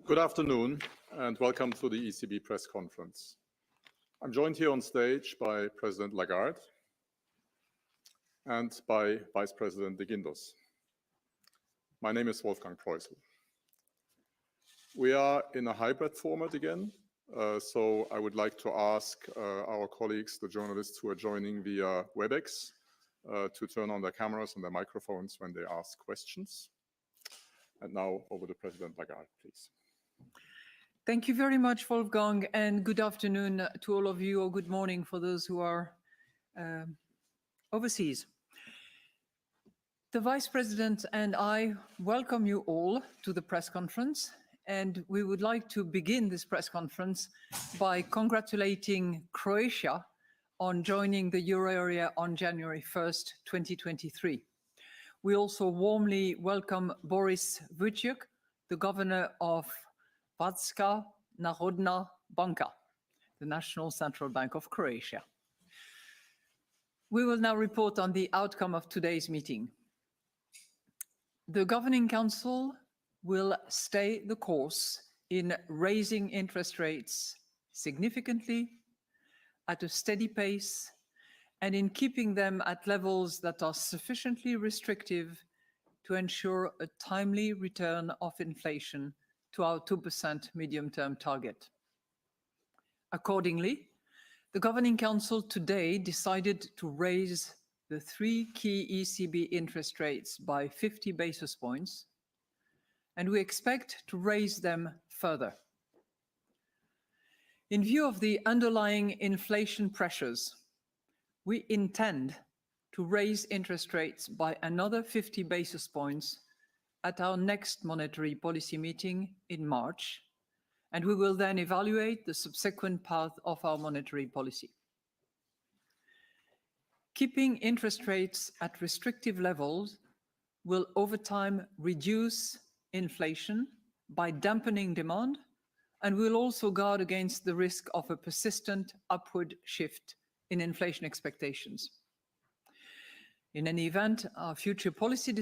Good afternoon and welcome to the ECB press conference. I'm joined here on stage by President Lagarde and by Vice President de Guindos. My name is Wolfgang Preußel. We are in a hybrid format again, so I would like to ask our colleagues, the journalists who are joining via WebEx, to turn on their cameras and their microphones when they ask questions. And now over to President Lagarde, please. Thank you very much, Wolfgang, and good afternoon to all of you, or good morning for those who are overseas. The Vice President and I welcome you all to the press conference, and we would like to begin this press conference by congratulating Croatia on joining the euro area on January 1st, 2023. We also warmly welcome Boris Vucic, the governor of Hrvatska Narodna Banka, the National Central Bank of Croatia. We will now report on the outcome of today's meeting. The Governing Council will stay the course in raising interest rates significantly, at a steady pace, and in keeping them at levels that are sufficiently restrictive to ensure a timely return of inflation to our 2% medium-term target. Accordingly, the Governing Council today decided to raise the three key ECB interest rates by 50 basis points, and we expect to raise them further. In view of the underlying inflation pressures, we intend to raise interest rates by another 50 basis points at our next monetary policy meeting in March, and we will then evaluate the subsequent path of our monetary policy. Keeping interest rates at restrictive levels will over time reduce inflation by dampening demand, and will also guard against the risk of a persistent upward shift in inflation expectations. In any event, our future policy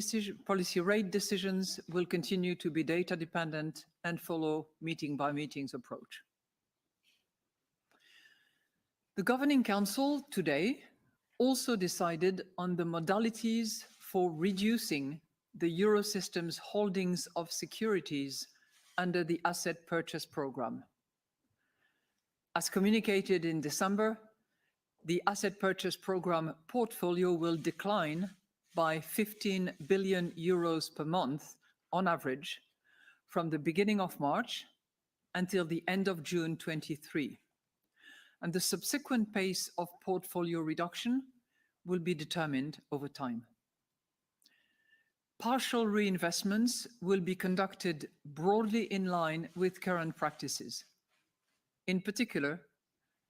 rate decisions will continue to be data dependent and follow meeting by meetings approach. The Governing Council today also decided on the modalities for reducing the Eurosystem's holdings of securities under the asset purchase program. As communicated in December, the asset purchase program portfolio will decline by 15 billion euros per month on average from the beginning of March until the end of June 23. And the subsequent pace of portfolio reduction will be determined over time. Partial reinvestments will be conducted broadly in line with current practices. In particular,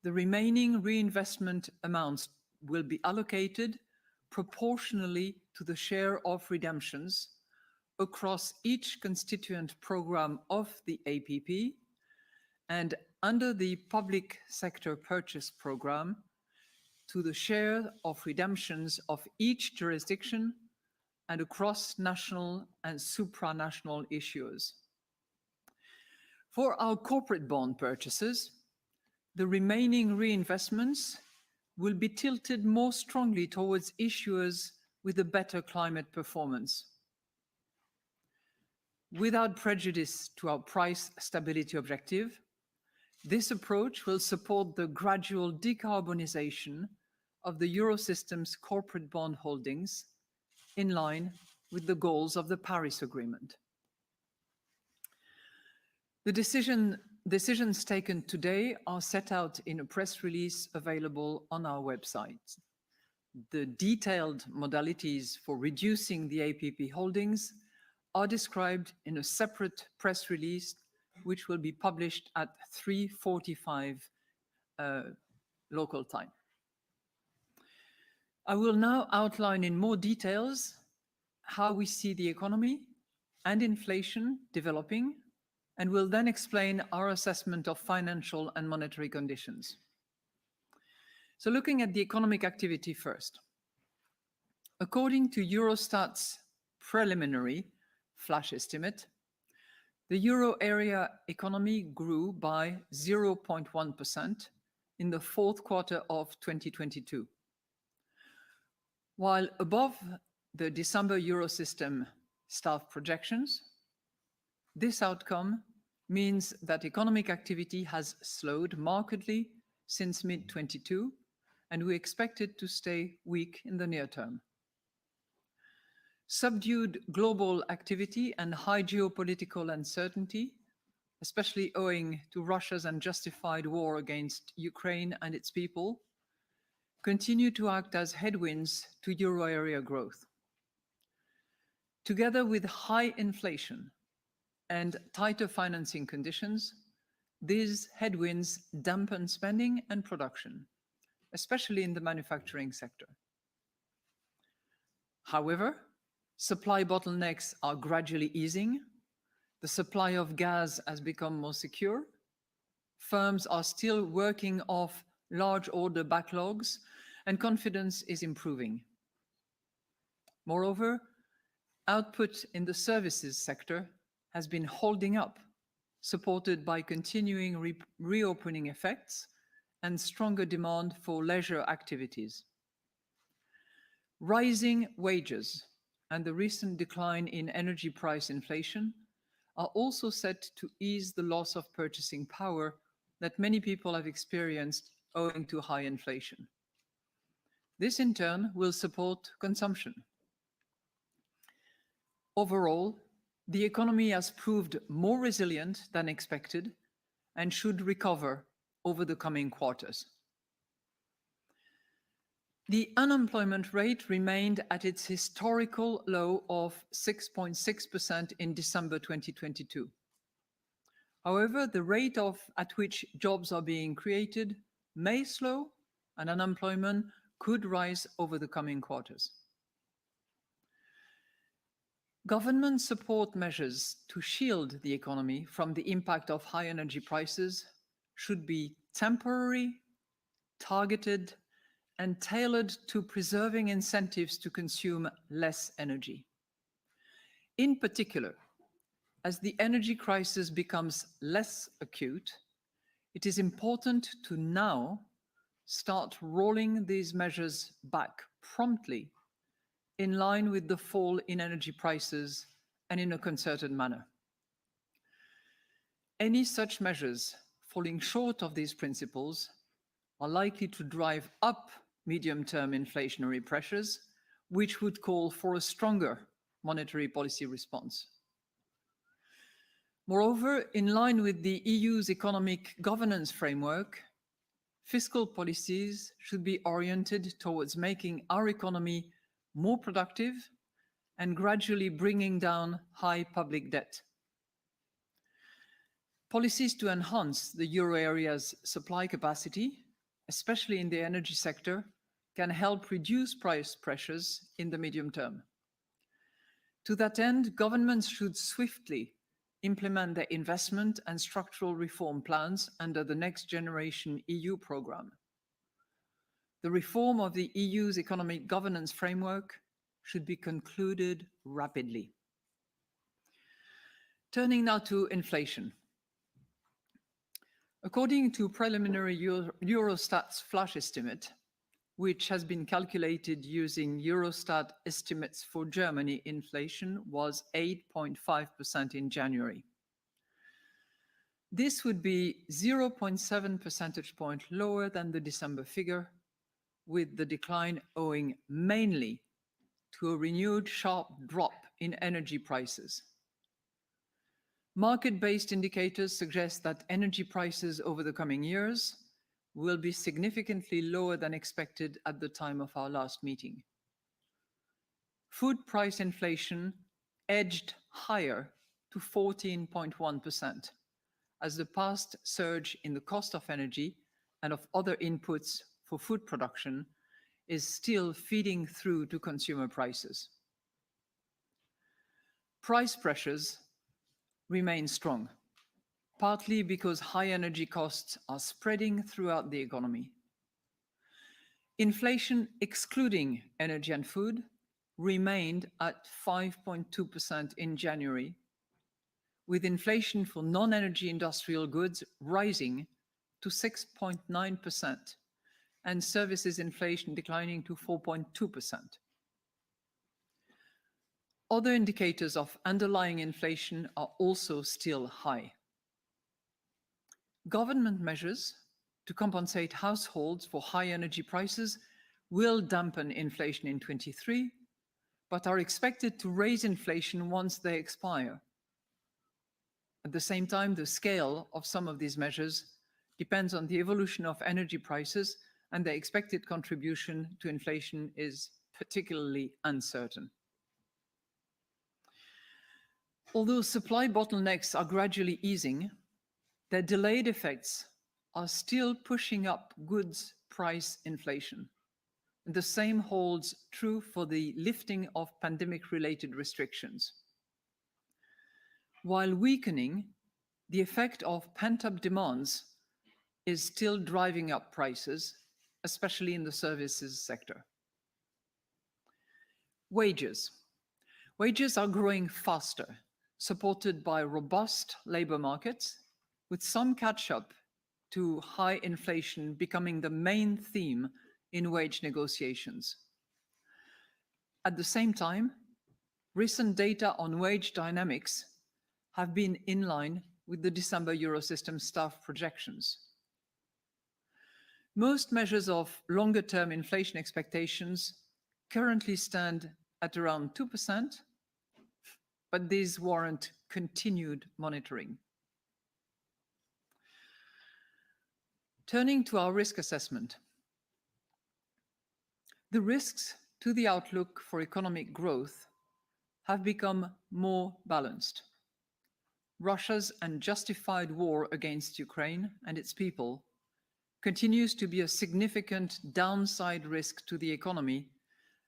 the remaining reinvestment amounts will be allocated proportionally to the share of redemptions across each constituent program of the APP and under the public sector purchase program to the share of redemptions of each jurisdiction and across national and supranational issuers. For our corporate bond purchases, the remaining reinvestments will be tilted more strongly towards issuers with a better climate performance. Without prejudice to our price stability objective, this approach will support the gradual decarbonization of the Eurosystem's corporate bond holdings in line with the goals of the Paris Agreement. The decisions taken today are set out in a press release available on our website. The detailed modalities for reducing the APP holdings are described in a separate press release, which will be published at 3:45 local time. I will now outline in more details how we see the economy and inflation developing and will then explain our assessment of financial and monetary conditions. So looking at the economic activity first. According to Eurostat's preliminary flash estimate, the euro area economy grew by 0.1% in the fourth quarter of 2022. While above the December Eurosystem staff projections, this outcome means that economic activity has slowed markedly since mid-22, and we expect it to stay weak in the near term. Subdued global activity and high geopolitical uncertainty, especially owing to Russia's unjustified war against Ukraine and its people, continue to act as headwinds to euro area growth. Together with high inflation and tighter financing conditions, these headwinds dampen spending and production, especially in the manufacturing sector. However, supply bottlenecks are gradually easing. The supply of gas has become more secure. Firms are still working off large order backlogs, and confidence is improving. Moreover, output in the services sector has been holding up, supported by continuing reopening effects and stronger demand for leisure activities. Rising wages and the recent decline in energy price inflation are also set to ease the loss of purchasing power that many people have experienced owing to high inflation. This in turn will support consumption. Overall, the economy has proved more resilient than expected and should recover over the coming quarters. The unemployment rate remained at its historical low of 6.6% in December 2022. However, the rate at which jobs are being created may slow, and unemployment could rise over the coming quarters. Government support measures to shield the economy from the impact of high energy prices should be temporary, targeted, and tailored to preserving incentives to consume less energy. In particular, as the energy crisis becomes less acute, it is important to now start rolling these measures back promptly in line with the fall in energy prices and in a concerted manner. Any such measures falling short of these principles are likely to drive up medium-term inflationary pressures, which would call for a stronger monetary policy response. Moreover, in line with the EU's economic governance framework, fiscal policies should be oriented towards making our economy more productive and gradually bringing down high public debt. Policies to enhance the euro area's supply capacity, especially in the energy sector, can help reduce price pressures in the medium term. To that end, governments should swiftly implement their investment and structural reform plans under the Next Generation EU programme. The reform of the EU's economic governance framework should be concluded rapidly. Turning now to inflation. According to preliminary Eurostat's flash estimate, which has been calculated using Eurostat estimates for Germany, inflation was 8.5% in January. This would be 0.7 percentage point lower than the December figure, with the decline owing mainly to a renewed sharp drop in energy prices. Market-based indicators suggest that energy prices over the coming years will be significantly lower than expected at the time of our last meeting. Food price inflation edged higher to 14.1%, as the past surge in the cost of energy and of other inputs for food production is still feeding through to consumer prices. Price pressures remain strong. partly because high energy costs are spreading throughout the economy. Inflation, excluding energy and food, remained at 5.2% in January, with inflation for non-energy industrial goods rising to 6.9% and services inflation declining to 4.2%. Other indicators of underlying inflation are also still high. Government measures to compensate households for high energy prices will dampen inflation in 2023, but are expected to raise inflation once they expire. At the same time, the scale of some of these measures depends on the evolution of energy prices, and their expected contribution to inflation is particularly uncertain. Although supply bottlenecks are gradually easing, their delayed effects are still pushing up goods price inflation. And the same holds true for the lifting of pandemic-related restrictions. While weakening, the effect of pent-up demands is still driving up prices, especially in the services sector. Wages. Wages are growing faster, supported by robust labor markets, with some catch-up to high inflation becoming the main theme in wage negotiations. At the same time, recent data on wage dynamics have been in line with the December Eurosystem staff projections. Most measures of longer-term inflation expectations currently stand at around 2%, but these warrant continued monitoring. Turning to our risk assessment. The risks to the outlook for economic growth have become more balanced. Russia's unjustified war against Ukraine and its people continues to be a significant downside risk to the economy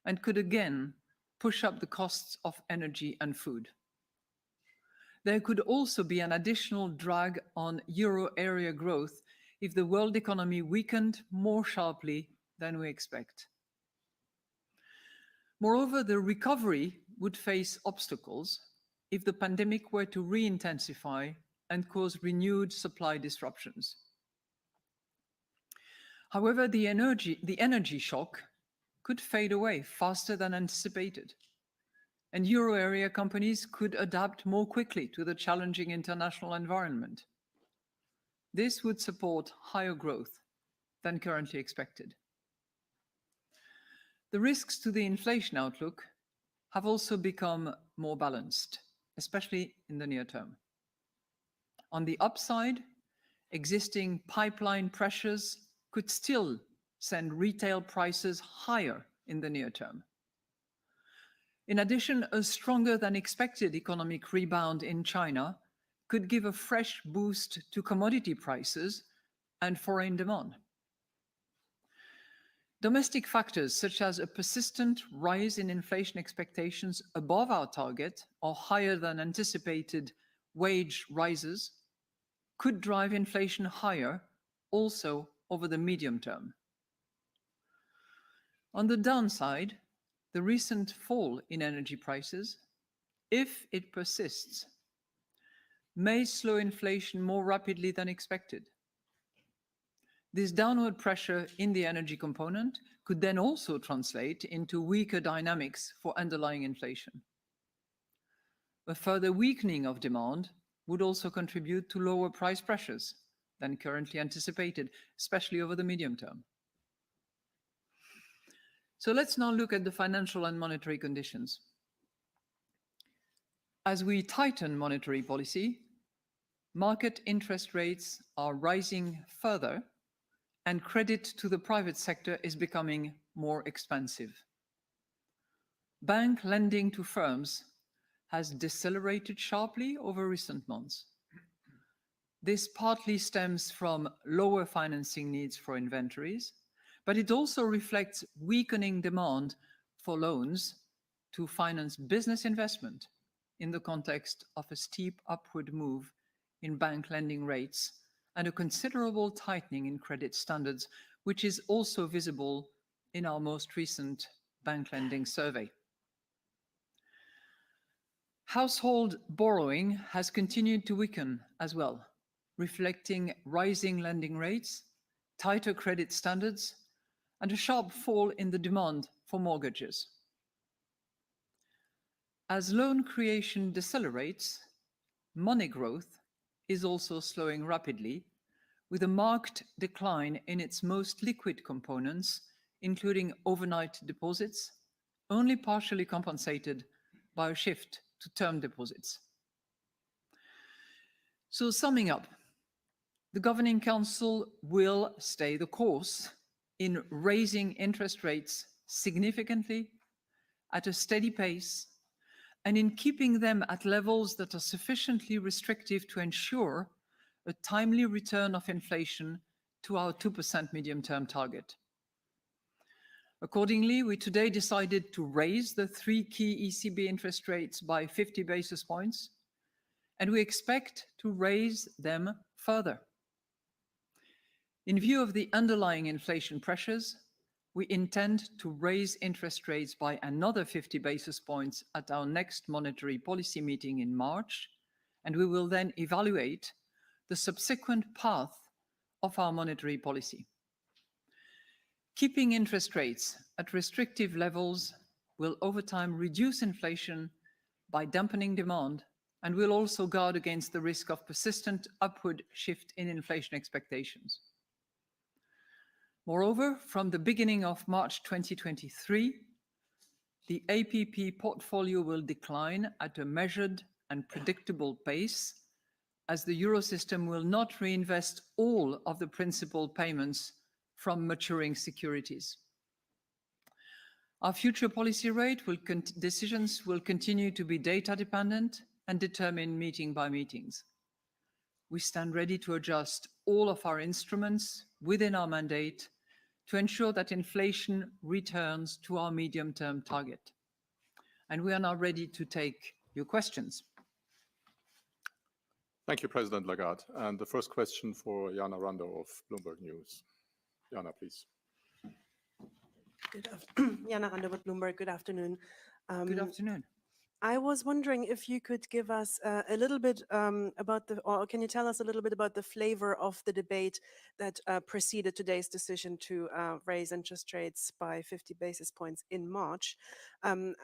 and could again push up the costs of energy and food. There could also be an additional drag on euro area growth if the world economy weakened more sharply than we expect. Moreover, the recovery would face obstacles if the pandemic were to re-intensify and cause renewed supply disruptions. However, the energy shock could fade away faster than anticipated, and euro area companies could adapt more quickly to the challenging international environment. This would support higher growth than currently expected. The risks to the inflation outlook have also become more balanced, especially in the near term. On the upside, existing pipeline pressures could still send retail prices higher in the near term. In addition, a stronger than expected economic rebound in China could give a fresh boost to commodity prices and foreign demand. Domestic factors such as a persistent rise in inflation expectations above our target or higher than anticipated wage rises could drive inflation higher also over the medium term. On the downside, the recent fall in energy prices, if it persists, may slow inflation more rapidly than expected. This downward pressure in the energy component could then also translate into weaker dynamics for underlying inflation. A further weakening of demand would also contribute to lower price pressures than currently anticipated, especially over the medium term. So let's now look at the financial and monetary conditions. As we tighten monetary policy, market interest rates are rising further, and credit to the private sector is becoming more expensive. Bank lending to firms has decelerated sharply over recent months. This partly stems from lower financing needs for inventories, but it also reflects weakening demand for loans to finance business investment in the context of a steep upward move in bank lending rates and a considerable tightening in credit standards, which is also visible in our most recent bank lending survey. Household borrowing has continued to weaken as well, reflecting rising lending rates, tighter credit standards, and a sharp fall in the demand for mortgages. As loan creation decelerates, money growth is also slowing rapidly, with a marked decline in its most liquid components, including overnight deposits, only partially compensated by a shift to term deposits. So summing up, the Governing Council will stay the course in raising interest rates significantly at a steady pace and in keeping them at levels that are sufficiently restrictive to ensure a timely return of inflation to our 2% medium-term target. Accordingly, we today decided to raise the 3 key ECB interest rates by 50 basis points, and we expect to raise them further. In view of the underlying inflation pressures, we intend to raise interest rates by another 50 basis points at our next monetary policy meeting in March, and we will then evaluate the subsequent path of our monetary policy. Keeping interest rates at restrictive levels will over time reduce inflation by dampening demand and will also guard against the risk of persistent upward shift in inflation expectations. Moreover, from the beginning of March 2023, the APP portfolio will decline at a measured and predictable pace, as the Eurosystem will not reinvest all of the principal payments from maturing securities. Our future policy rate decisions will continue to be data dependent and determined meeting by meetings. We stand ready to adjust all of our instruments within our mandate to ensure that inflation returns to our medium-term target. And we are now ready to take your questions. Thank you, President Lagarde. And the first question for Jana Rando of Bloomberg News. Jana, please. Jana Rando with Bloomberg. Good afternoon. Good afternoon. I was wondering if you could give us a little bit or can you tell us a little bit about the flavor of the debate that preceded today's decision to raise interest rates by 50 basis points in March? I'm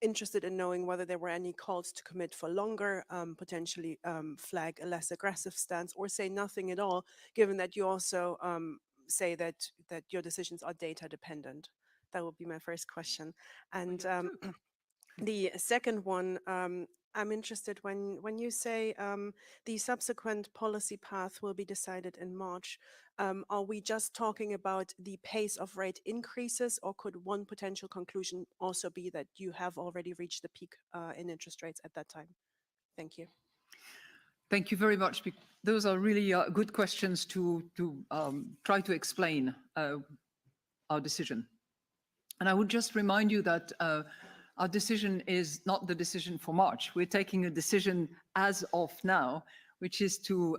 interested in knowing whether there were any calls to commit for longer, potentially flag a less aggressive stance, or say nothing at all, given that you also say that your decisions are data dependent. That would be my first question. And the second one, I'm interested when you say the subsequent policy path will be decided in March. Are we just talking about the pace of rate increases, or could one potential conclusion also be that you have already reached the peak in interest rates at that time? Thank you. Thank you very much. Those are really good questions to try to explain our decision. And I would just remind you that our decision is not the decision for March. We're taking a decision as of now, which is to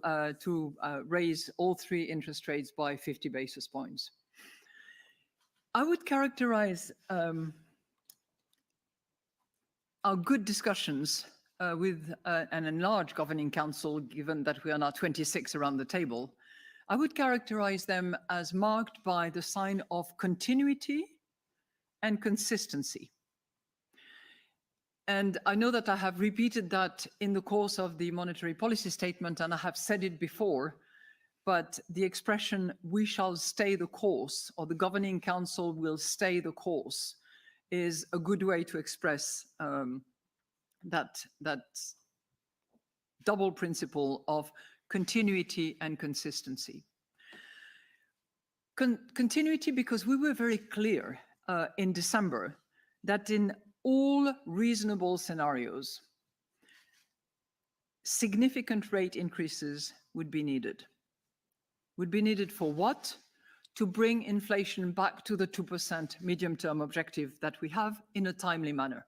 raise all 3 interest rates by 50 basis points. I would characterize our good discussions with an enlarged Governing Council, given that we are now 26 around the table. I would characterize them as marked by the sign of continuity and consistency. And I know that I have repeated that in the course of the monetary policy statement, and I have said it before, but the expression "we shall stay the course" or "the Governing Council will stay the course" is a good way to express that double principle of continuity and consistency. Continuity because we were very clear in December that in all reasonable scenarios, significant rate increases would be needed. Would be needed for what? To bring inflation back to the 2% medium-term objective that we have in a timely manner.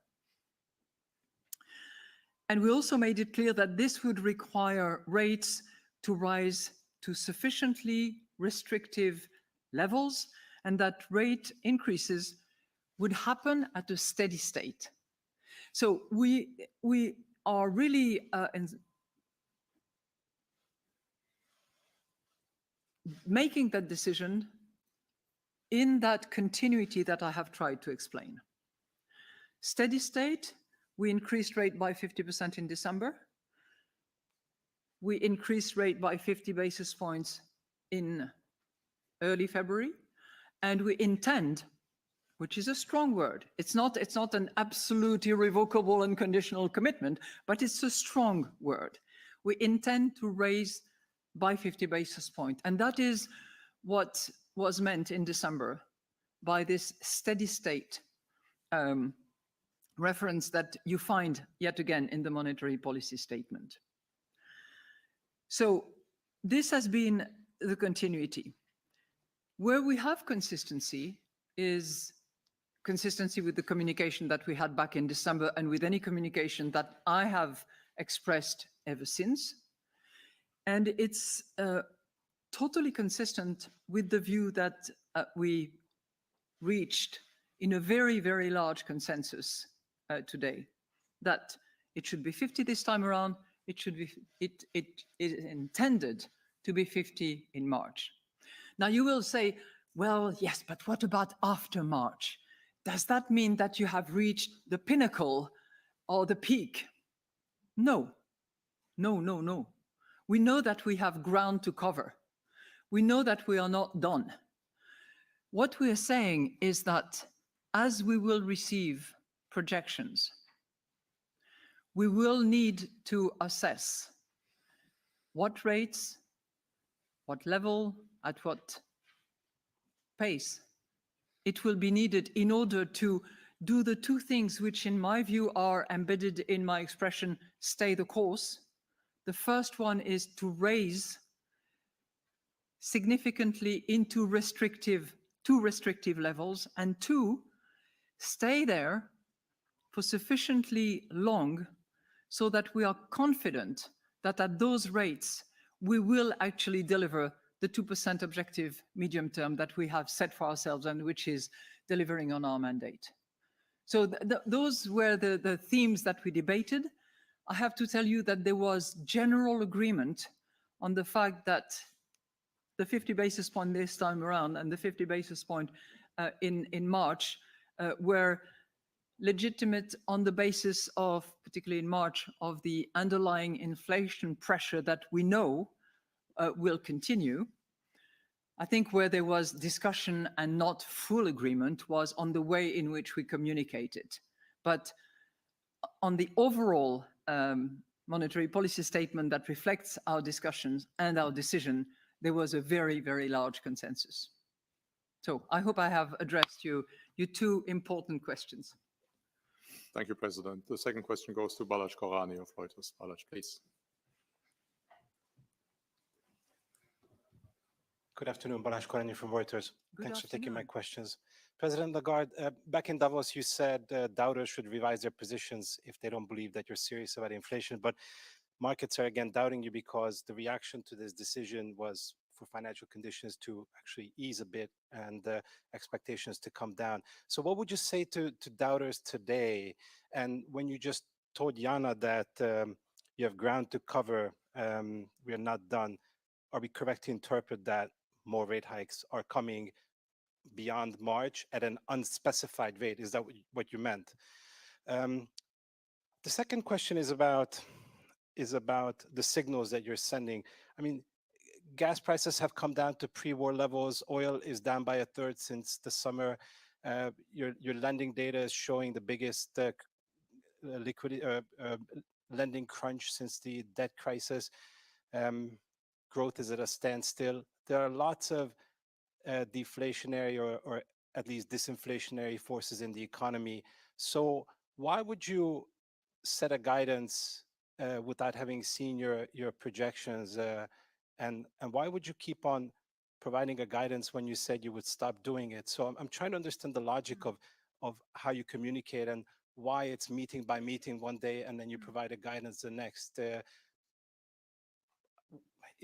And we also made it clear that this would require rates to rise to sufficiently restrictive levels, and that rate increases would happen at a steady state. So we are really making that decision in that continuity that I have tried to explain. Steady state, we increased rate by 50% in December. We increased rate by 50 basis points in early February. And we intend, which is a strong word, it's not an absolute irrevocable and conditional commitment, but it's a strong word. We intend to raise by 50 basis points. And that is what was meant in December by this steady state reference that you find yet again in the monetary policy statement. So this has been the continuity. Where we have consistency is consistency with the communication that we had back in December and with any communication that I have expressed ever since. And it's totally consistent with the view that we reached in a very, very large consensus today, that it should be 50 this time around. It is intended to be 50 in March. Now you will say, well, yes, but what about after March? Does that mean that you have reached the pinnacle or the peak? No, no, no, no. We know that we have ground to cover. We know that we are not done. What we are saying is that as we will receive projections, we will need to assess what rates, what level, at what pace it will be needed in order to do the two things which in my view are embedded in my expression, stay the course. The first one is to raise significantly into two restrictive levels, and two, stay there for sufficiently long so that we are confident that at those rates, we will actually deliver the 2% objective medium term that we have set for ourselves and which is delivering on our mandate. So those were the themes that we debated. I have to tell you that there was general agreement on the fact that the 50 basis point this time around and the 50 basis point in March were legitimate on the basis of, particularly in March, of the underlying inflation pressure that we know will continue. I think where there was discussion and not full agreement was on the way in which we communicated. But on the overall monetary policy statement that reflects our discussions and our decision, there was a very, very large consensus. So I hope I have addressed your two important questions. Thank you, President. The second question goes to Balázs Korani of Reuters. Balázs, please. Good afternoon, Balázs Korani from Reuters. Thanks for taking my afternoon. questions. President Lagarde, back in Davos, you said doubters should revise their positions if they don't believe that you're serious about inflation. But markets are again doubting you because the reaction to this decision was for financial conditions to actually ease a bit and expectations to come down. So what would you say to doubters today? And when you just told Jana that you have ground to cover, we are not done, are we correct to interpret that more rate hikes are coming beyond March at an unspecified rate? Is that what you meant? The second question is about the signals that you're sending. I mean, gas prices have come down to pre-war levels. Oil is down by a third since the summer. Your lending data is showing the biggest liquidity lending crunch since the debt crisis. Growth is at a standstill. There are lots of deflationary or at least disinflationary forces in the economy. So why would you set a guidance without having seen your projections? And why would you keep on providing a guidance when you said you would stop doing it? So I'm trying to understand the logic of how you communicate and why it's meeting by meeting one day and then you provide a guidance the next.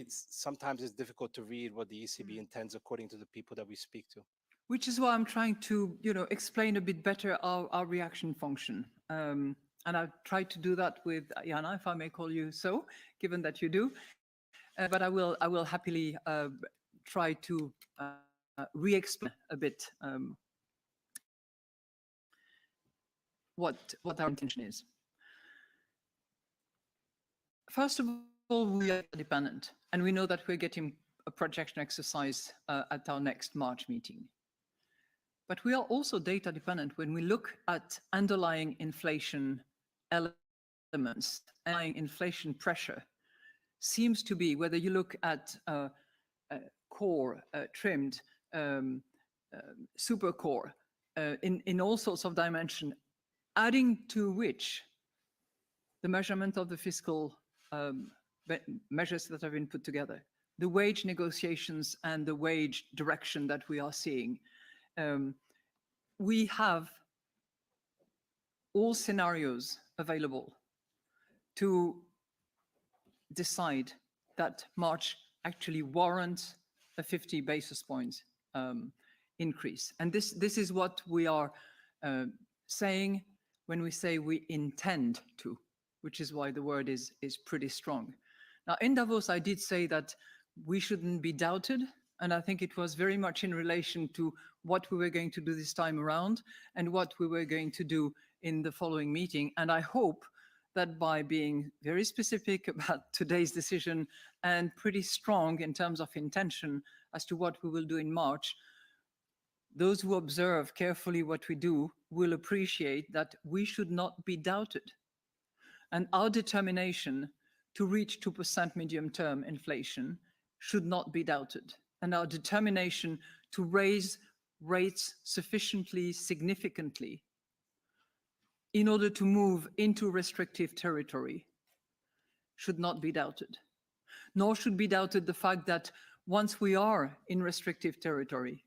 Sometimes it's difficult to read what the ECB intends according to the people that we speak to. Which is why I'm trying to, explain a bit better our reaction function. And I've tried to do that with Jana, if I may call you so, given that you do. But I will happily try to re-explain a bit what our intention is. First of all, we are dependent, and we know that we're getting a projection exercise at our next March meeting. But we are also data dependent when we look at underlying inflation elements. Underlying inflation pressure seems to be, whether you look at core, trimmed, super core, in all sorts of dimension, adding to which the measurement of the fiscal measures that have been put together, the wage negotiations and the wage direction that we are seeing. We have all scenarios available to decide that March actually warrants a 50 basis points increase. And this is what we are saying when we say we intend to, which is why the word is pretty strong. Now, in Davos, I did say that we shouldn't be doubted. And I think it was very much in relation to what we were going to do this time around and what we were going to do in the following meeting. And I hope that by being very specific about today's decision and pretty strong in terms of intention as to what we will do in March, those who observe carefully what we do will appreciate that we should not be doubted. And our determination to reach 2% medium-term inflation should not be doubted. And our determination to raise rates sufficiently significantly in order to move into restrictive territory should not be doubted. Nor should be doubted the fact that once we are in restrictive territory,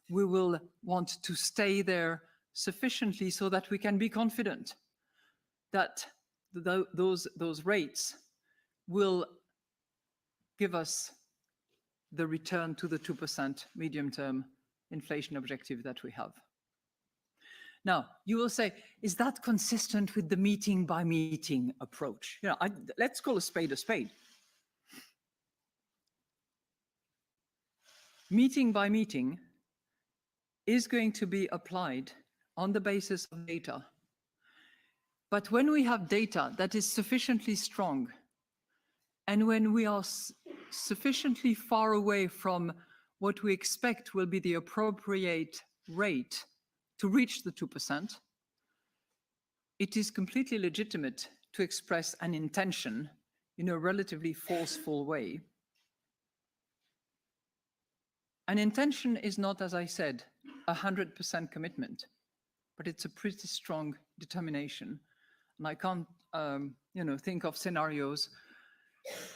we will want to stay there sufficiently so that we can be confident that those rates will give us the return to the 2% medium-term inflation objective that we have. Now, you will say, is that consistent with the meeting-by-meeting approach? Let's call a spade a spade. Meeting-by-meeting is going to be applied on the basis of data. But when we have data that is sufficiently strong, and when we are sufficiently far away from what we expect will be the appropriate rate to reach the 2%, it is completely legitimate to express an intention in a relatively forceful way. An intention is not, as I said, 100% commitment, but it's a pretty strong determination. And I can't, think of scenarios,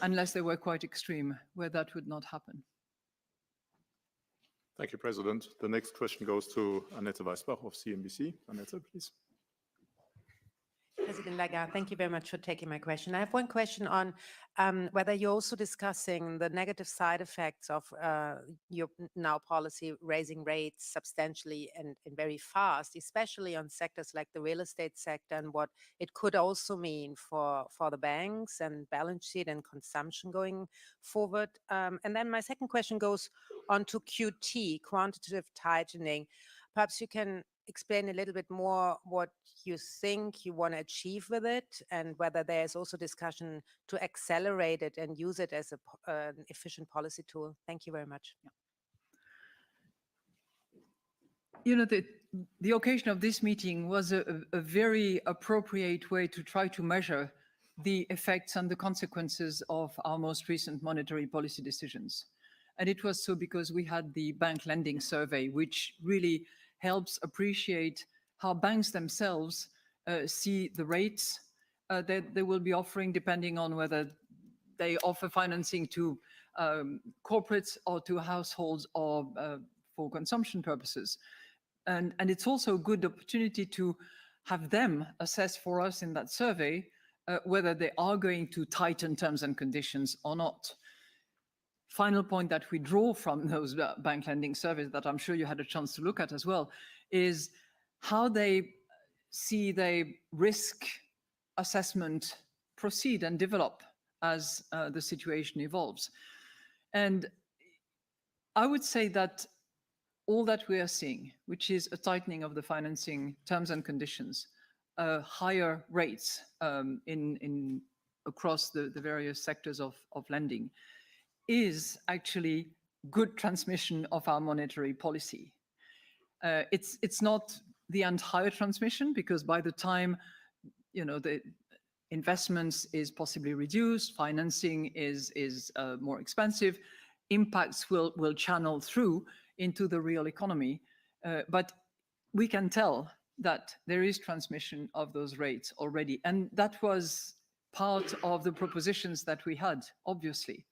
unless they were quite extreme, where that would not happen. Thank you, President. The next question goes to Annette Weisbach of CNBC. Annette, please. President Lagarde, thank you very much for taking my question. I have one question on whether you're also discussing the negative side effects of your now policy raising rates substantially and very fast, especially on sectors like the real estate sector, and what it could also mean for the banks and balance sheet and consumption going forward. And then my second question goes on to QT, quantitative tightening. Perhaps you can explain a little bit more what you think you want to achieve with it, and whether there's also discussion to accelerate it and use it as an efficient policy tool. Thank you very much. The occasion of this meeting was a very appropriate way to try to measure the effects and the consequences of our most recent monetary policy decisions. And it was so because we had the bank lending survey, which really helps appreciate how banks themselves see the rates that they will be offering, depending on whether they offer financing to corporates or to households or for consumption purposes. And it's also a good opportunity to have them assess for us in that survey whether they are going to tighten terms and conditions or not. Final point that we draw from those bank lending surveys that I'm sure you had a chance to look at as well is how they see the risk assessment proceed and develop as the situation evolves. And I would say that all that we are seeing, which is a tightening of the financing terms and conditions, higher rates across the various sectors of lending, is actually good transmission of our monetary policy. It's not the entire transmission, because by the time the investments is possibly reduced, financing is more expensive, impacts will channel through into the real economy. But we can tell that there is transmission of those rates already. And that was part of the propositions that we had, obviously.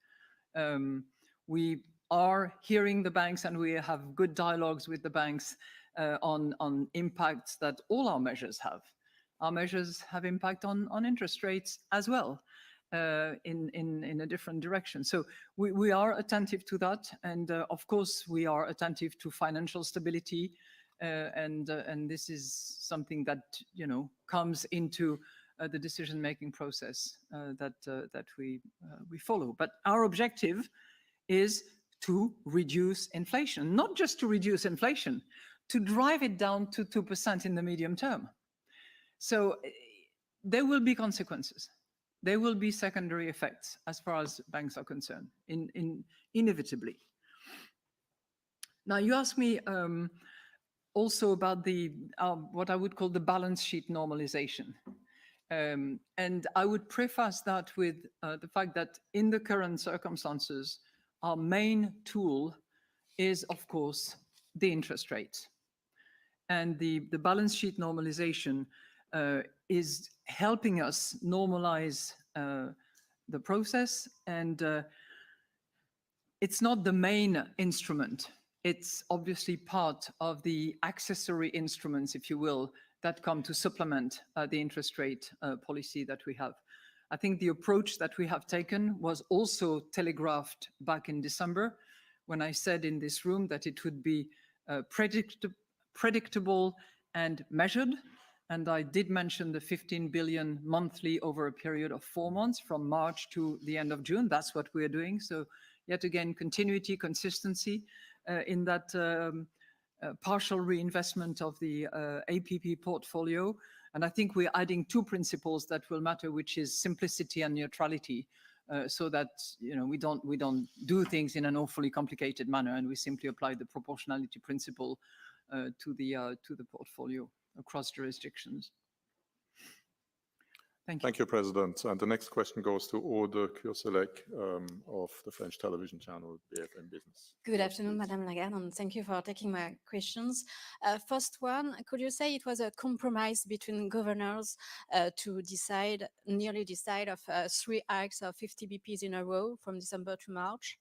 We are hearing the banks, and we have good dialogues with the banks on impacts that all our measures have. Our measures have impact on interest rates as well, in a different direction. So we are attentive to that. And of course, we are attentive to financial stability. And this is something that, comes into the decision-making process that we follow. But our objective is to reduce inflation, not just to reduce inflation, to drive it down to 2% in the medium term. So there will be consequences. There will be secondary effects as far as banks are concerned, inevitably. Now, you asked me also about what I would call the balance sheet normalization. And I would preface that with the fact that in the current circumstances, our main tool is, of course, the interest rate. And the balance sheet normalization is helping us normalize the process. And it's not the main instrument. It's obviously part of the accessory instruments, if you will, that come to supplement the interest rate policy that we have. I think the approach that we have taken was also telegraphed back in December, when I said in this room that it would be predictable and measured. And I did mention the 15 billion monthly over a period of 4 months, from March to the end of June. That's what we're doing. So yet again, continuity, consistency in that partial reinvestment of the APP portfolio. And I think we're adding 2 principles that will matter, which is simplicity and neutrality, so that we don't do things in an awfully complicated manner, and we simply apply the proportionality principle to the portfolio across jurisdictions. Thank you. Thank you, President. And the next question goes to Aude Kurselek of the French television channel BFM Business. Good afternoon, Madame Lagarde, and thank you for taking my questions. First one, could you say it was a compromise between governors to nearly decide of 3 hikes of 50 BPs in a row from December to March?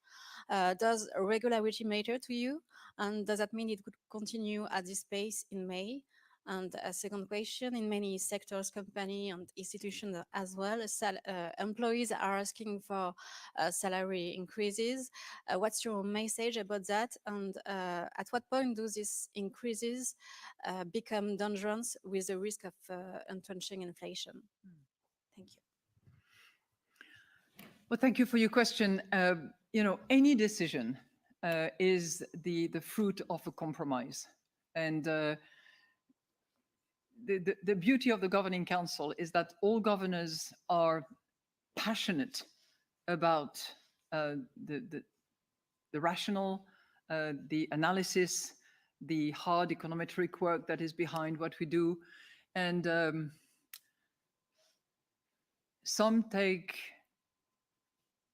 Does regularity matter to you? And does that mean it could continue at this pace in May? And a second question, in many sectors, company and institutions as well, employees are asking for salary increases. What's your message about that? And at what point do these increases become dangerous with the risk of entrenching inflation? Thank you. Well, thank you for your question. Any decision is the fruit of a compromise. And the beauty of the Governing Council is that all governors are passionate about the rational, the analysis, the hard econometric work that is behind what we do. And some take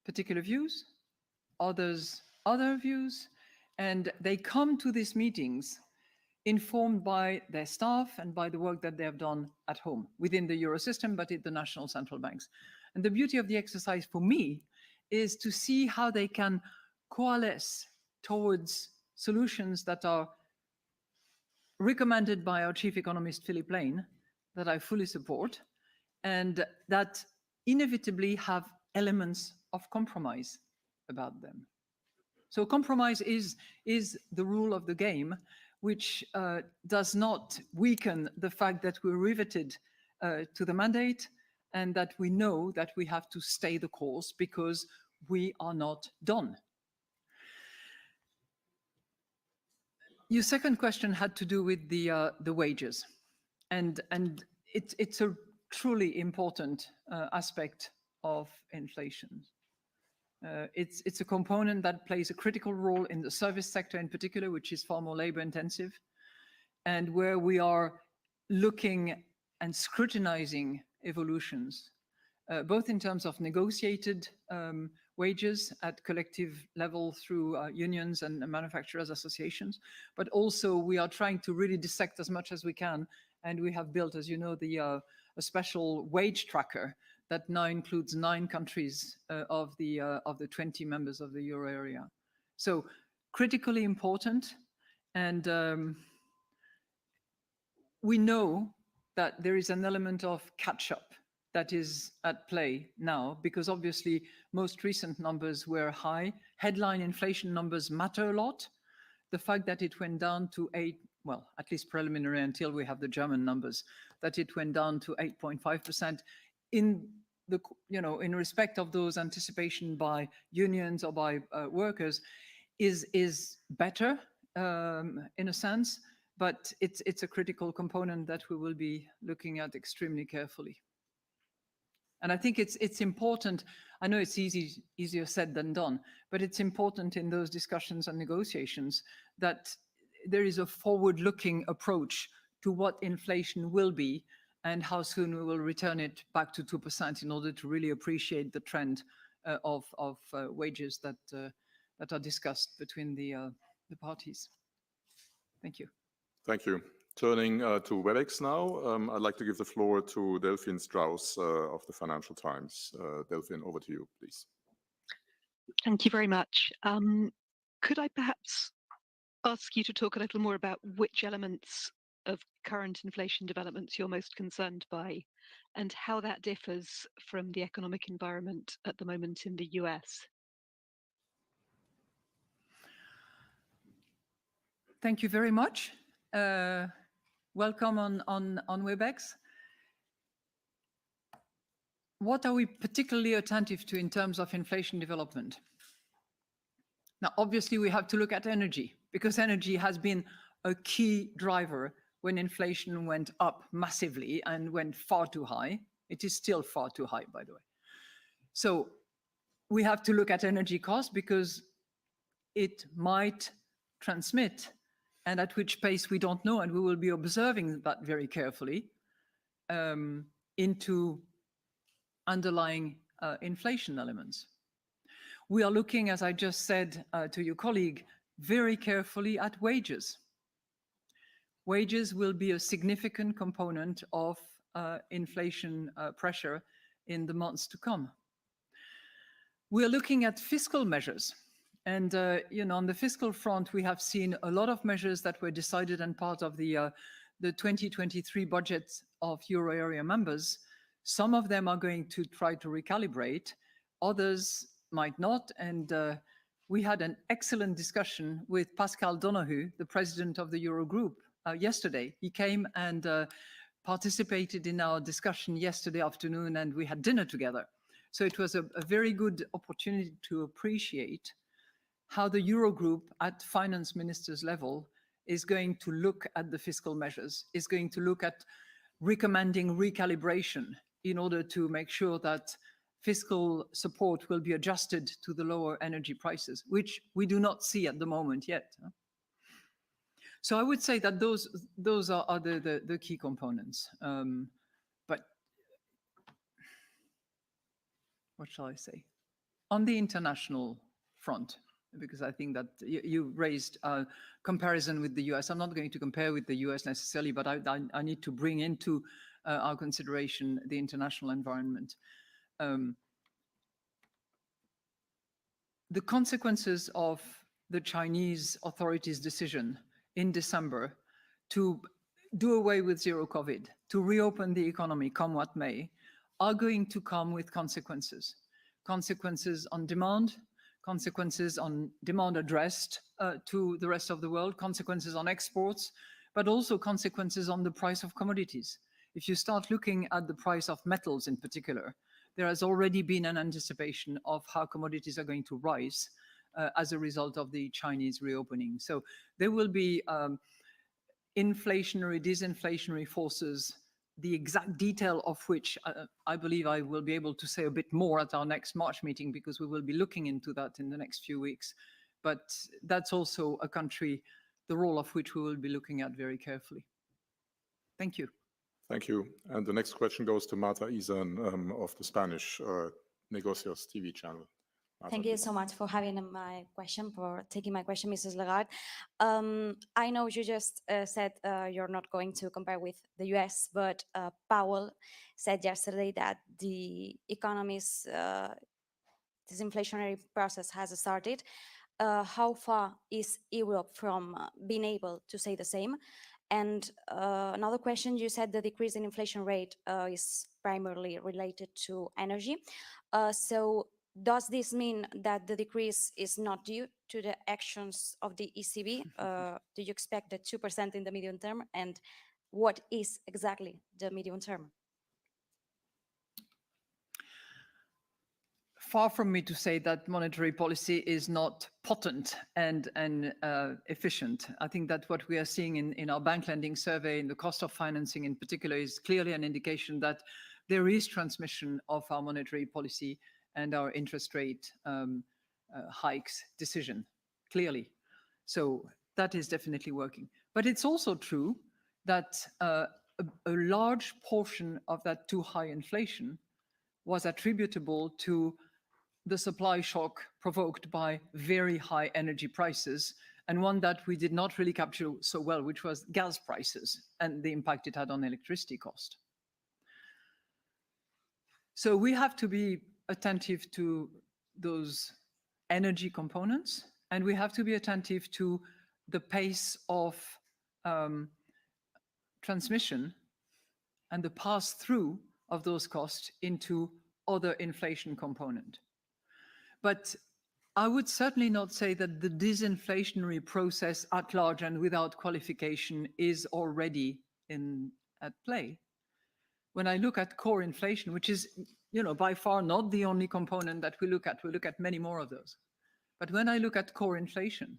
particular views, others other views, and they come to these meetings informed by their staff and by the work that they have done at home within the Eurosystem, but in the national central banks. And the beauty of the exercise for me is to see how they can coalesce towards solutions that are recommended by our chief economist, Philip Lane, that I fully support and that inevitably have elements of compromise about them. So compromise is the rule of the game, which does not weaken the fact that we're riveted to the mandate and that we know that we have to stay the course because we are not done. Your second question had to do with the wages, and it's a truly important aspect of inflation. It's a component that plays a critical role in the service sector in particular, which is far more labor intensive, and where we are looking and scrutinizing evolutions, both in terms of negotiated wages at collective level through unions and manufacturers associations, but also we are trying to really dissect as much as we can. And we have built, as you know, a special wage tracker that now includes 9 countries of the 20 members of the euro area. So critically important. And we know that there is an element of catch-up that is at play now, because obviously most recent numbers were high. Headline inflation numbers matter a lot. The fact that it went down to 8, well, at least preliminary until we have the German numbers, that it went down to 8.5% in the, in respect of those anticipation by unions or by workers is better in a sense, but it's a critical component that we will be looking at extremely carefully. And I think it's important. I know it's easier said than done, but it's important in those discussions and negotiations that there is a forward-looking approach to what inflation will be and how soon we will return it back to 2% in order to really appreciate the trend of wages that are discussed between the parties. Thank you. Thank you. Turning to WebEx now, I'd like to give the floor to Delphine Strauss of the Financial Times. Delphine, over to you, please. Thank you very much. Could I perhaps ask you to talk a little more about which elements of current inflation developments you're most concerned by and how that differs from the economic environment at the moment in the US? Thank you very much. Welcome on WebEx. What are we particularly attentive to in terms of inflation development? Now, obviously, we have to look at energy, because energy has been a key driver when inflation went up massively and went far too high. It is still far too high, by the way. So we have to look at energy costs because it might transmit, and at which pace we don't know, and we will be observing that very carefully, into underlying inflation elements. We are looking, as I just said to your colleague, very carefully at wages. Wages will be a significant component of inflation pressure in the months to come. We're looking at fiscal measures. And on the fiscal front, we have seen a lot of measures that were decided and part of the 2023 budget of euro area members. Some of them are going to try to recalibrate, others might not. And we had an excellent discussion with Pascal Donoghue, the president of the Eurogroup, yesterday. He came and participated in our discussion yesterday afternoon, and we had dinner together. So it was a very good opportunity to appreciate how the Eurogroup at finance ministers level is going to look at the fiscal measures, is going to look at recommending recalibration in order to make sure that fiscal support will be adjusted to the lower energy prices, which we do not see at the moment yet. So I would say that those are the key components. But what shall I say? On the international front, because I think that you raised a comparison with the US. I'm not going to compare with the US necessarily, but I need to bring into our consideration the international environment. The consequences of the Chinese authorities' decision in December to do away with zero COVID, to reopen the economy, come what may, are going to come with consequences. Consequences on demand, consequences on demand addressed to the rest of the world, consequences on exports, but also consequences on the price of commodities. If you start looking at the price of metals in particular, there has already been an anticipation of how commodities are going to rise as a result of the Chinese reopening. So there will be inflationary, disinflationary forces, the exact detail of which I believe I will be able to say a bit more at our next March meeting, because we will be looking into that in the next few weeks. But that's also a country, the role of which we will be looking at very carefully. Thank you. Thank you. And the next question goes to Marta Izan of the Spanish Negocios TV channel. Marta, Thank you please. so much for taking my question, Mrs. Lagarde. I know you just said you're not going to compare with the US, but Powell said yesterday that the economy's disinflationary process has started. How far is Europe from being able to say the same? And another question, you said the decrease in inflation rate is primarily related to energy. So does this mean that the decrease is not due to the actions of the ECB? Do you expect the 2% in the medium term? And what is exactly the medium term? Far from me to say that monetary policy is not potent and efficient. I think that what we are seeing in our bank lending survey, in the cost of financing in particular, is clearly an indication that there is transmission of our monetary policy and our interest rate hikes decision, clearly. So that is definitely working. But it's also true that a large portion of that too high inflation was attributable to the supply shock provoked by very high energy prices, and one that we did not really capture so well, which was gas prices and the impact it had on electricity cost. So we have to be attentive to those energy components, and we have to be attentive to the pace of transmission and the pass-through of those costs into other inflation component. But I would certainly not say that the disinflationary process at large and without qualification is already at play. When I look at core inflation, which is, by far not the only component that we look at many more of those. But when I look at core inflation,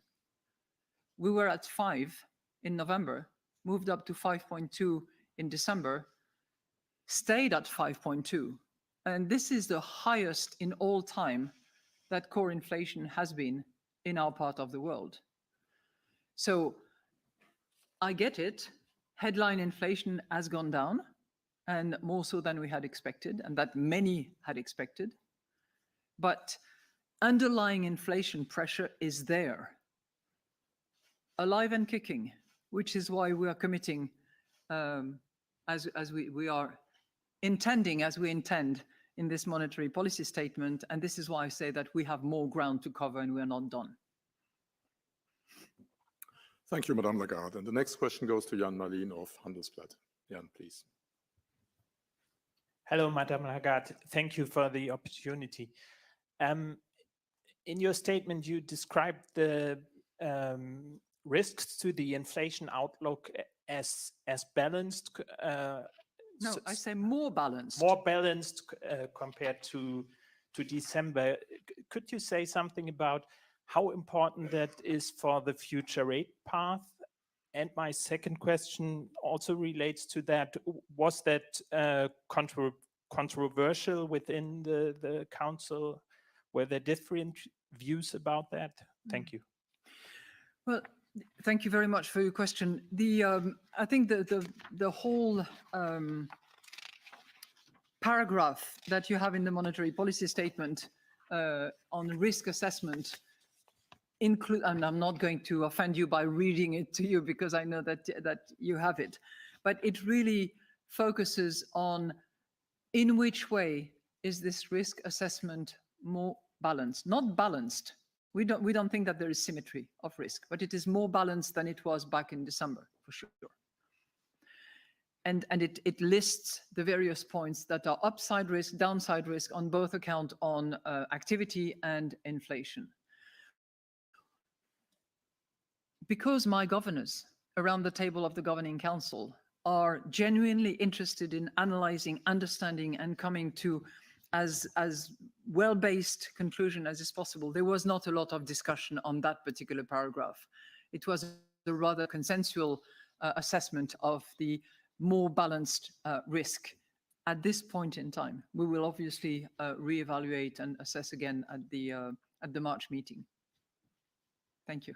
we were at 5 in November, moved up to 5.2 in December, stayed at 5.2. And this is the highest in all time that core inflation has been in our part of the world. So I get it. Headline inflation has gone down, and more so than we had expected, and that many had expected. But underlying inflation pressure is there, alive and kicking, which is why we are committing, as we are intending, as we intend in this monetary policy statement. And this is why I say that we have more ground to cover and we are not done. Thank you, Madame Lagarde. And the next question goes to Jan Marlin of Handelsblatt. Jan, please. Hello, Madame Lagarde. Thank you for the opportunity. In your statement, you described the risks to the inflation outlook as balanced. No, I say more balanced. More balanced compared to December. Could you say something about how important that is for the future rate path? And my second question also relates to that. Was that controversial within the council? Were there different views about that? Thank you. Well, thank you very much for your question. I think the whole paragraph that you have in the monetary policy statement on risk assessment include, and I'm not going to offend you by reading it to you because I know that you have it, but it really focuses on in which way is this risk assessment more balanced, not balanced. We don't think that there is symmetry of risk, but it is more balanced than it was back in December, for sure. and it lists the various points that are upside risk, downside risk on both account on activity and inflation. Because my governors around the table of the Governing Council are genuinely interested in analyzing, understanding, and coming to as well-based conclusion as is possible, there was not a lot of discussion on that particular paragraph. It was a rather consensual assessment of the more balanced risk. At this point in time, we will obviously reevaluate and assess again at the March meeting. Thank you.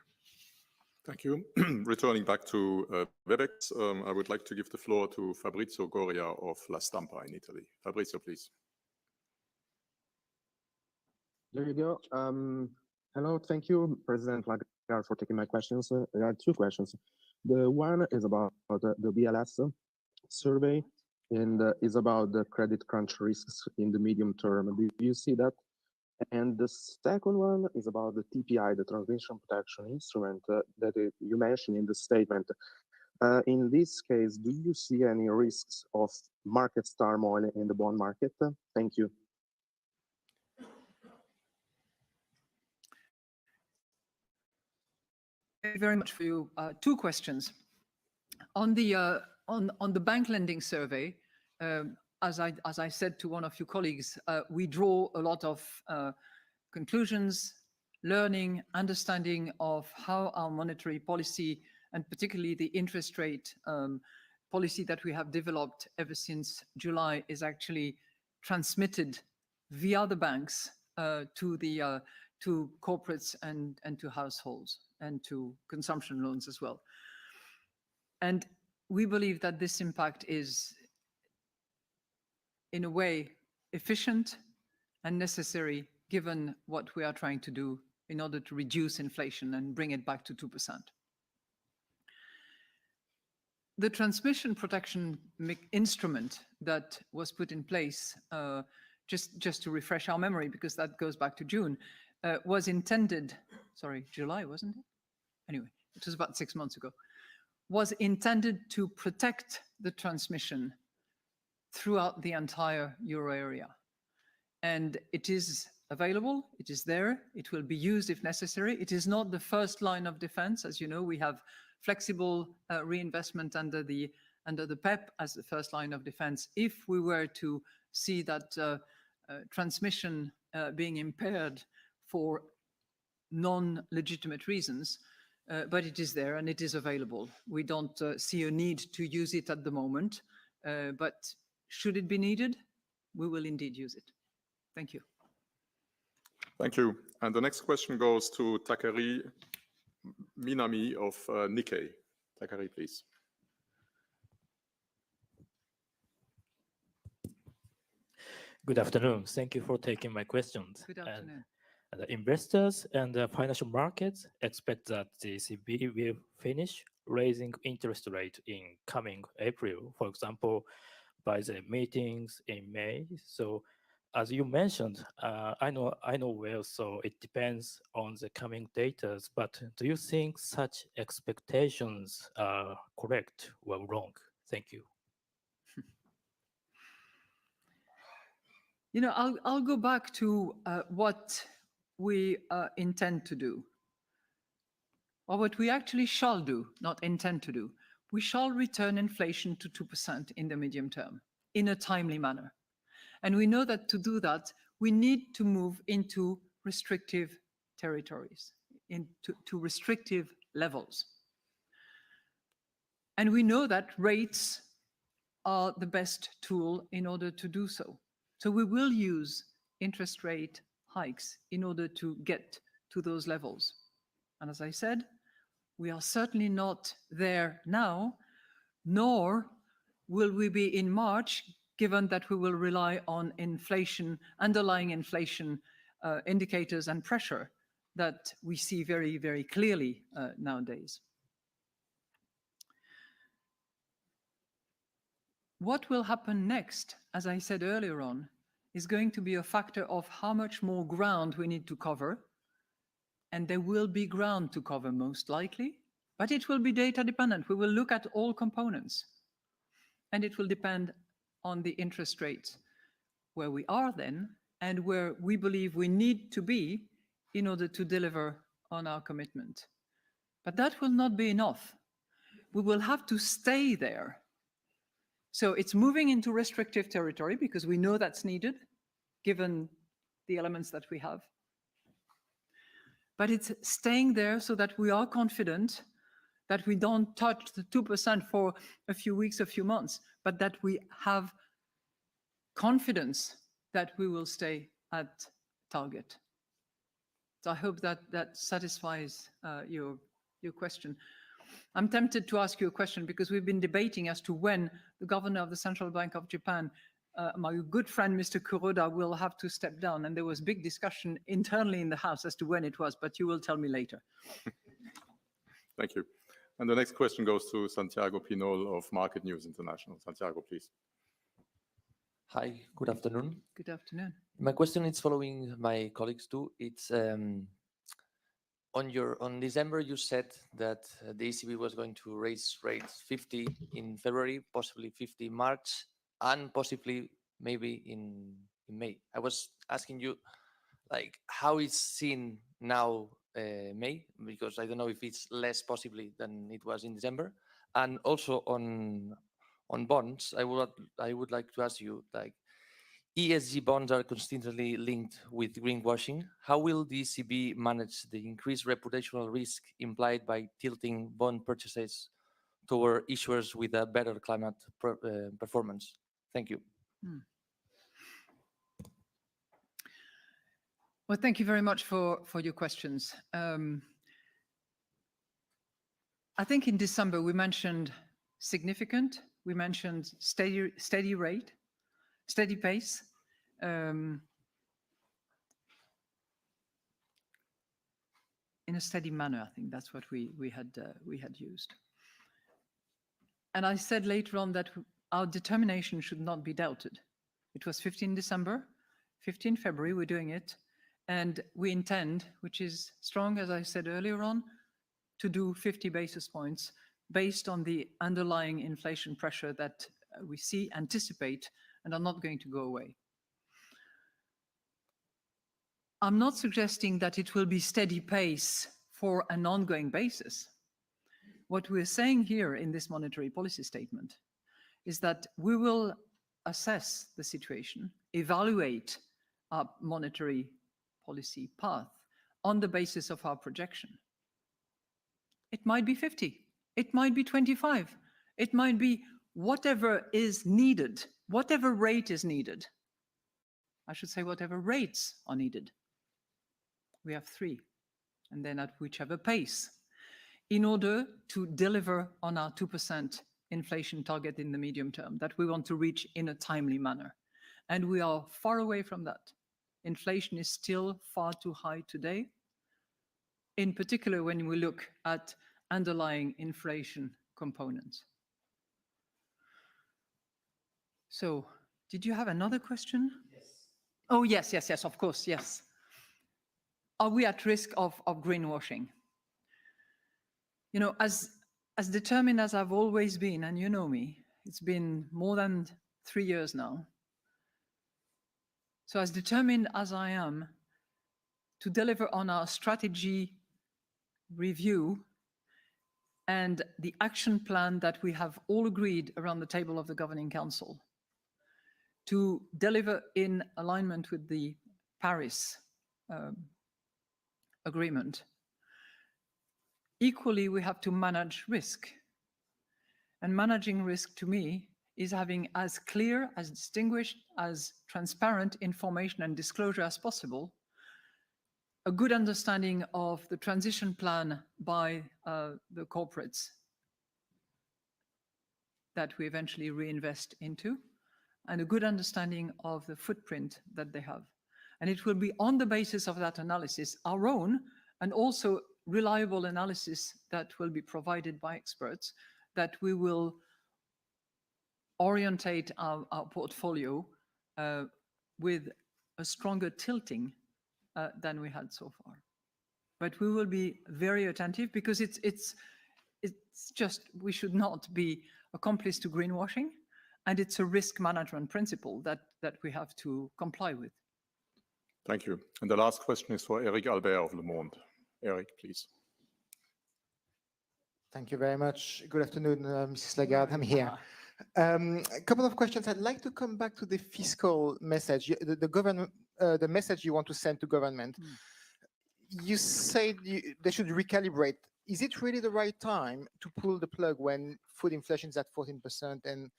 Thank you. Returning back to WebEx, I would like to give the floor to Fabrizio Goria of La Stampa in Italy. Fabrizio, please. There you go. Hello, thank you, President Lagarde, for taking my questions. There are two questions. The one is about the BLS survey and is about the credit crunch risks in the medium term. Do you see that? And the second one is about the TPI, the transmission protection instrument that you mentioned in the statement. In this case, do you see any risks of market turmoil in the bond market? Thank you. Thank you very much for you. Two questions. On the bank lending survey, as I said to one of your colleagues, we draw a lot of conclusions, learning, understanding of how our monetary policy, and particularly the interest rate policy that we have developed ever since July, is actually transmitted via the banks to corporates and to households and to consumption loans as well. And we believe that this impact is, in a way, efficient and necessary given what we are trying to do in order to reduce inflation and bring it back to 2%. The transmission protection instrument that was put in place, just to refresh our memory, because that goes back to June, was intended, sorry, July, wasn't it? Anyway, it was about 6 months ago, was intended to protect the transmission throughout the entire euro area. And it is available, it is there, it will be used if necessary. It is not the first line of defense. As you know, we have flexible reinvestment under the PEP as the first line of defense. If we were to see that transmission being impaired for non-legitimate reasons, but it is there and it is available. We don't see a need to use it at the moment, but should it be needed, we will indeed use it. Thank you. Thank you. And the next question goes to Takari Minami of Nikkei. Takari, please. Good afternoon. Thank you for taking my questions. Good afternoon. The investors and the financial markets expect that the ECB will finish raising interest rate in coming April, for example, by the meetings in May. So as you mentioned, I know well, so it depends on the coming data, but do you think such expectations are correct or wrong? Thank you. You know, I'll go back to what we intend to do, or what we actually shall do, not intend to do. We shall return inflation to 2% in the medium term in a timely manner. And we know that to do that, we need to move into restrictive territories, to restrictive levels. And we know that rates are the best tool in order to do so. So we will use interest rate hikes in order to get to those levels. And as I said, we are certainly not there now, nor will we be in March, given that we will rely on inflation, underlying inflation indicators and pressure that we see very, very clearly nowadays. What will happen next, as I said earlier on, is going to be a factor of how much more ground we need to cover. And there will be ground to cover most likely, but it will be data dependent. We will look at all components. and it will depend on the interest rates where we are then and where we believe we need to be in order to deliver on our commitment. But that will not be enough. We will have to stay there. So it's moving into restrictive territory because we know that's needed, given the elements that we have. But it's staying there so that we are confident that we don't touch the 2% for a few weeks, a few months, but that we have confidence that we will stay at target. So I hope that that satisfies your question. I'm tempted to ask you a question because we've been debating as to when the governor of the Central Bank of Japan, my good friend, Mr. Kuroda, will have to step down. And there was big discussion internally in the House as to when it was, but you will tell me later. Thank you. And the next question goes to Santiago Pinol of Market News International. Santiago, please. Hi, good afternoon. Good afternoon. My question is following my colleagues too. It's on December, you said that the ECB was going to raise rates 50 in February, possibly 50 in March, and possibly maybe in May. I was asking you, like, how is seen now May? Because I don't know if it's less possibly than it was in December. And also on bonds, I would like to ask you, like, ESG bonds are constantly linked with greenwashing. How will the ECB manage the increased reputational risk implied by tilting bond purchases toward issuers with a better climate performance? Thank you. Well, thank you very much for your questions. I think in December we mentioned significant, we mentioned steady rate, steady pace. In a steady manner, I think that's what we had used. And I said later on that our determination should not be doubted. It was 15 December, 15 February, we're doing it. And we intend, which is strong, as I said earlier on, to do 50 basis points based on the underlying inflation pressure that we see, anticipate, and are not going to go away. I'm not suggesting that it will be steady pace for an ongoing basis. What we're saying here in this monetary policy statement is that we will assess the situation, evaluate our monetary policy path on the basis of our projection. It might be 50, it might be 25, it might be whatever is needed, whatever rate is needed. I should say whatever rates are needed. We have three, and then at whichever pace, in order to deliver on our 2% inflation target in the medium term that we want to reach in a timely manner. And we are far away from that. Inflation is still far too high today, in particular when we look at underlying inflation components. So, did you have another question? Yes. Oh, yes, of course, yes. Are we at risk of greenwashing? You know, as determined as I've always been, and you know me, it's been more than 3 years now. So as determined as I am to deliver on our strategy review and the action plan that we have all agreed around the table of the Governing Council to deliver in alignment with the Paris Agreement, equally we have to manage risk. And managing risk to me is having as clear, as distinguished, as transparent information and disclosure as possible, a good understanding of the transition plan by the corporates that we eventually reinvest into, and a good understanding of the footprint that they have. And it will be on the basis of that analysis, our own, and also reliable analysis that will be provided by experts, that we will orientate our portfolio with a stronger tilting than we had so far. But we will be very attentive because it's just, we should not be accomplice to greenwashing. And it's a risk management principle that we have to comply with. Thank you. And the last question is for Eric Albert of Le Monde. Eric, please. Thank you very much. Good afternoon, Mrs. Lagarde. I'm here. A couple of questions. I'd like to come back to the fiscal message, the message you want to send to government. You said they should recalibrate. Is it really the right time to pull the plug when food inflation is at 14% and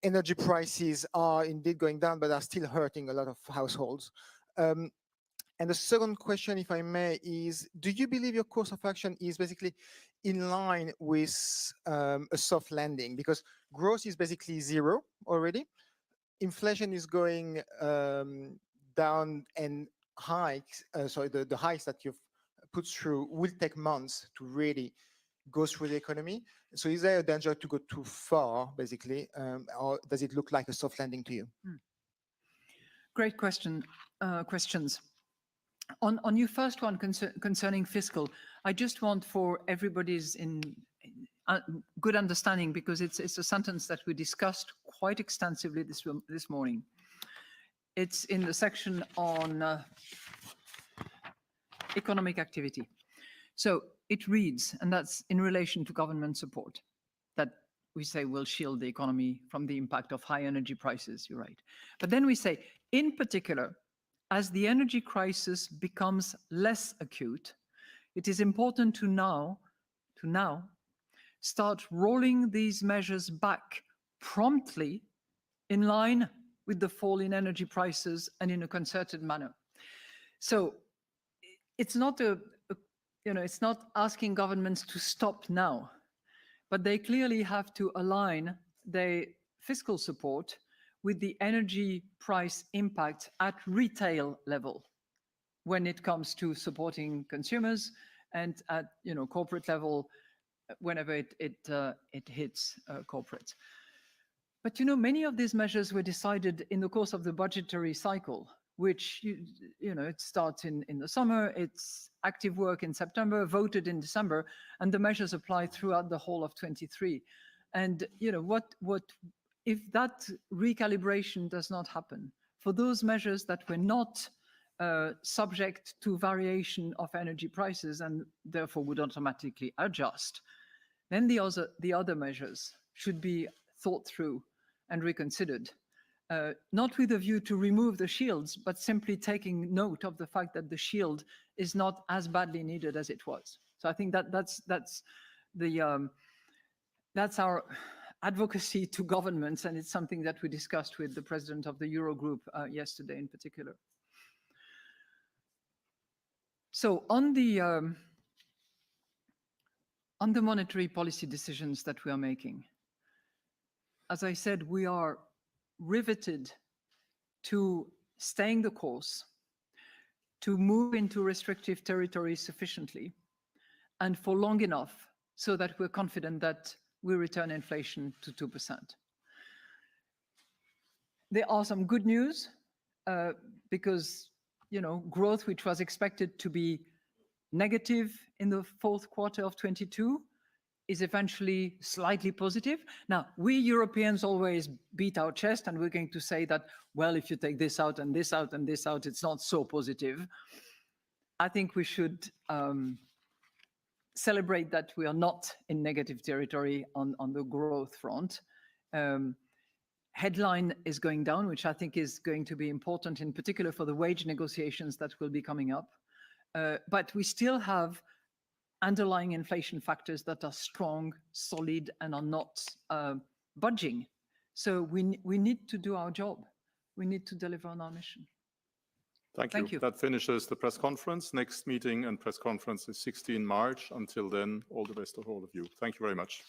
energy prices are indeed going down, but are still hurting a lot of households? And the second question, if I may, is do you believe your course of action is basically in line with a soft landing? Because growth is basically zero already. Inflation is going down, and hikes, the hikes that you've put through will take months to really go through the economy. So is there a danger to go too far, basically, or does it look like a soft landing to you? Great questions. On your first one concerning fiscal, I just want for everybody's good understanding, because it's a sentence that we discussed quite extensively this morning. It's in the section on economic activity. So it reads, and that's in relation to government support, that we say will shield the economy from the impact of high energy prices, you're right. But then we say, in particular, as the energy crisis becomes less acute, it is important to now start rolling these measures back promptly in line with the fall in energy prices and in a concerted manner. So it's not it's not asking governments to stop now, but they clearly have to align their fiscal support with the energy price impact at retail level when it comes to supporting consumers, and at corporate level whenever it hits corporate. But many of these measures were decided in the course of the budgetary cycle, which it starts in the summer, it's active work in September, voted in December, and the measures apply throughout the whole of 23. And what if that recalibration does not happen for those measures that were not subject to variation of energy prices and therefore would automatically adjust, then the other measures should be thought through and reconsidered, not with a view to remove the shields, but simply taking note of the fact that the shield is not as badly needed as it was. So I think that's our advocacy to governments, and it's something that we discussed with the president of the Eurogroup yesterday in particular. So on the monetary policy decisions that we are making, as I said, we are riveted to staying the course, to move into restrictive territory sufficiently and for long enough so that we're confident that we return inflation to 2%. There are some good news because growth, which was expected to be negative in the fourth quarter of 22, is eventually slightly positive. Now, we Europeans always beat our chest and we're going to say that, well, if you take this out and this out and this out, it's not so positive. I think we should celebrate that we are not in negative territory on the growth front. Headline is going down, which I think is going to be important, in particular for the wage negotiations that will be coming up. But we still have underlying inflation factors that are strong, solid, and are not budging. So we need to do our job. We need to deliver on our mission. Thank you. That finishes the press conference. Next meeting and press conference is 16 March. Until then, all the best to all of you. Thank you very much.